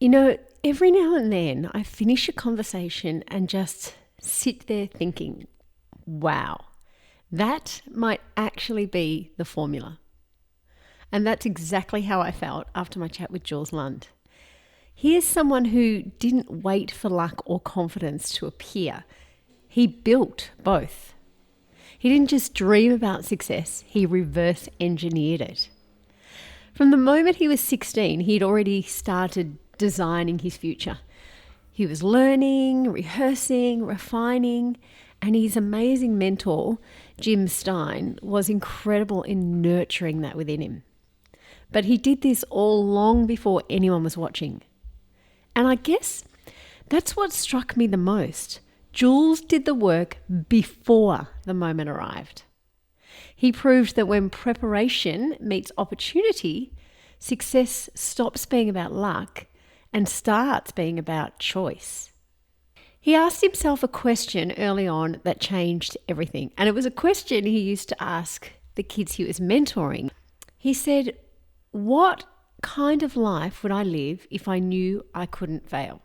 You know, every now and then I finish a conversation and just sit there thinking, wow, that might actually be the formula. And that's exactly how I felt after my chat with Jules Lund. Here's someone who didn't wait for luck or confidence to appear. He built both. He didn't just dream about success, he reverse engineered it. From the moment he was 16, he'd already started designing his future. He was learning, rehearsing, refining, and his amazing mentor, Jim Stein, was incredible in nurturing that within him. But he did this all long before anyone was watching. And I guess that's what struck me the most. Jules did the work before the moment arrived. He proved that when preparation meets opportunity, success stops being about luck and starts being about choice. He asked himself a question early on that changed everything. And it was a question he used to ask the kids he was mentoring. He said, what kind of life would I live if I knew I couldn't fail?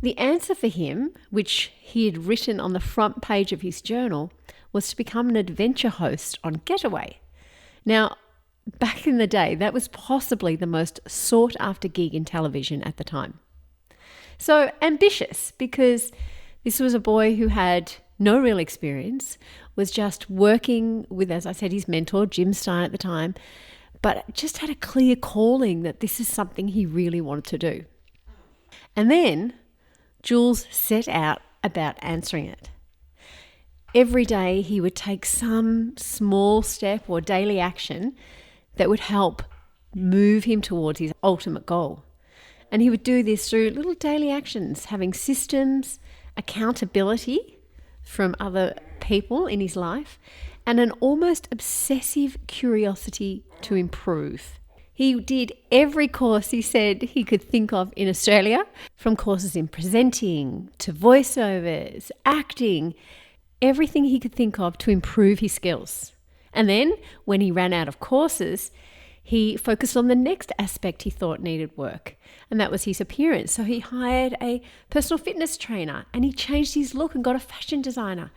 The answer for him, which he had written on the front page of his journal, was to become an adventure host on Getaway. Now, back in the day, that was possibly the most sought after gig in television at the time. So ambitious, because this was a boy who had no real experience, was just working with, as I said, his mentor, Jim Stein at the time, but just had a clear calling that this is something he really wanted to do. And then Jules set out about answering it. Every day he would take some small step or daily action that would help move him towards his ultimate goal. And he would do this through little daily actions, having systems, accountability from other people in his life, and an almost obsessive curiosity to improve. He did every course he said he could think of in Australia, from courses in presenting to voiceovers, acting, everything he could think of to improve his skills. And then when he ran out of courses, he focused on the next aspect he thought needed work, and that was his appearance. So he hired a personal fitness trainer and he changed his look and got a fashion designer.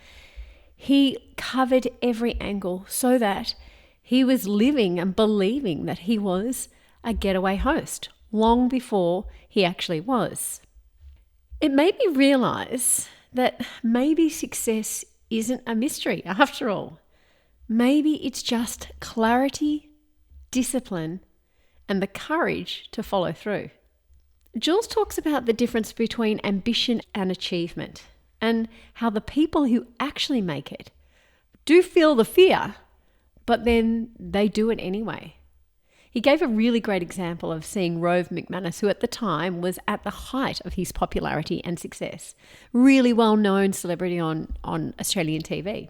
He covered every angle so that he was living and believing that he was a getaway host long before he actually was. It made me realize that maybe success isn't a mystery after all. Maybe it's just clarity, discipline, and the courage to follow through. Jules talks about the difference between ambition and achievement, and how the people who actually make it do feel the fear, but then they do it anyway. He gave a really great example of seeing Rove McManus, who at the time was at the height of his popularity and success, really well-known celebrity on Australian TV.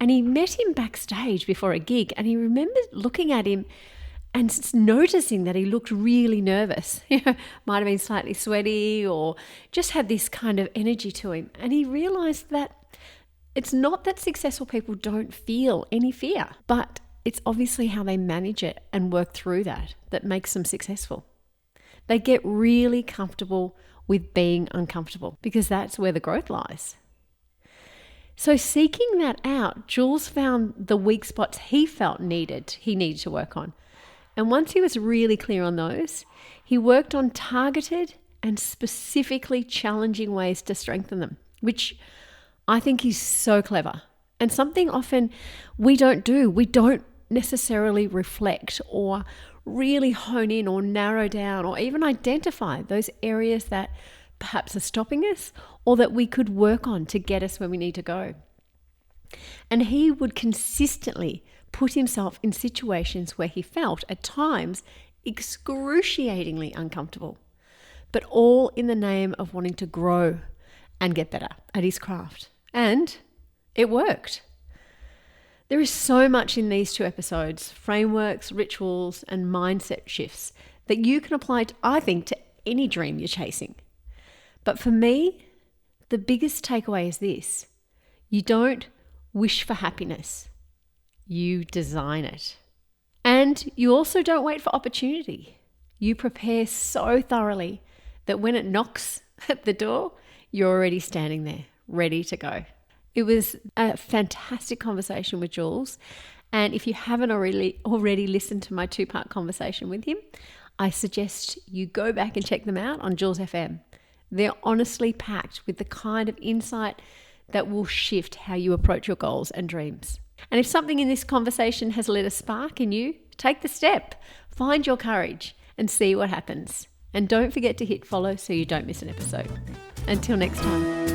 And he met him backstage before a gig, and he remembered looking at him and noticing that he looked really nervous. Might have been slightly sweaty or just had this kind of energy to him. And he realized that it's not that successful people don't feel any fear, but it's obviously how they manage it and work through that makes them successful. They get really comfortable with being uncomfortable because that's where the growth lies. So seeking that out, Jules found the weak spots he felt he needed to work on. And once he was really clear on those, he worked on targeted and specifically challenging ways to strengthen them, which I think is so clever and something often we don't do. We don't necessarily reflect or really hone in or narrow down or even identify those areas that perhaps are stopping us or that we could work on to get us where we need to go. And he would consistently put himself in situations where he felt at times excruciatingly uncomfortable, but all in the name of wanting to grow and get better at his craft. And it worked. There is so much in these 2 episodes, frameworks, rituals, and mindset shifts that you can apply, I think, to any dream you're chasing. But for me, the biggest takeaway is this: you don't wish for happiness, you design it. And you also don't wait for opportunity. You prepare so thoroughly that when it knocks at the door, you're already standing there, ready to go. It was a fantastic conversation with Jules. And if you haven't already listened to my 2-part conversation with him, I suggest you go back and check them out on JulesFM. They're honestly packed with the kind of insight that will shift how you approach your goals and dreams. And if something in this conversation has lit a spark in you, take the step, find your courage and see what happens. And don't forget to hit follow so you don't miss an episode. Until next time.